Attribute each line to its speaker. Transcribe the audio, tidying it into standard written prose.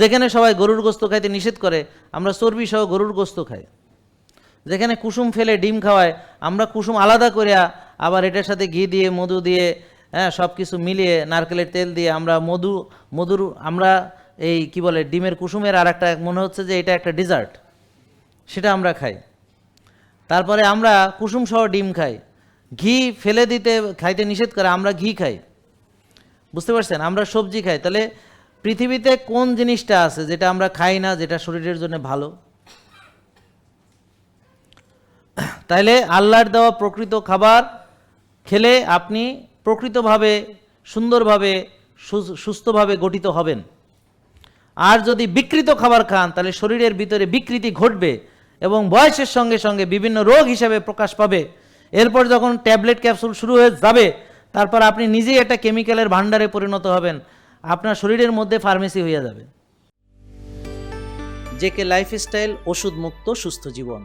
Speaker 1: যেখানে সবাই গরুর গোস্ত খাইতে নিষেধ করে, আমরা চর্বি সহ গরুর গোস্ত খাই। যেখানে কুসুম ফেলে ডিম খাওয়ায়, আমরা কুসুম আলাদা করিয়া আবার এটার সাথে ঘি দিয়ে, মধু দিয়ে, হ্যাঁ, সব কিছু মিলিয়ে, নারকেলের তেল দিয়ে আমরা মধুর আমরা এই কি বলে ডিমের কুসুমের আর একটা মনে হচ্ছে যে এটা একটা ডেজার্ট, সেটা আমরা খাই। তারপরে আমরা কুসুম সহ ডিম খাই। ঘি ফেলে দিতে খাইতে নিষেধ করে, আমরা ঘি খাই। বুঝতে পারছেন? আমরা সবজি খাই। তাহলে পৃথিবীতে কোন জিনিসটা আছে যেটা আমরা খাই না, যেটা শরীরের জন্য ভালো? তাইলে আল্লাহর দেওয়া প্রকৃত খাবার খেলে আপনি প্রকৃতভাবে, সুন্দরভাবে, সুস্থভাবে গঠিত হবেন। আর যদি বিকৃত খাবার খান, তাহলে শরীরের ভিতরে বিকৃতি ঘটবে এবং বয়সের সঙ্গে সঙ্গে বিভিন্ন রোগ হিসাবে প্রকাশ পাবে। এরপর যখন ট্যাবলেট ক্যাপসুল শুরু হয়ে যাবে, তারপর আপনি নিজেই একটা কেমিক্যালের ভান্ডারে পরিণত হবেন, আপনার শরীরের মধ্যে ফার্মেসি হয়ে যাবে। জেকে লাইফস্টাইল, ওষুধ মুক্ত সুস্থ জীবন।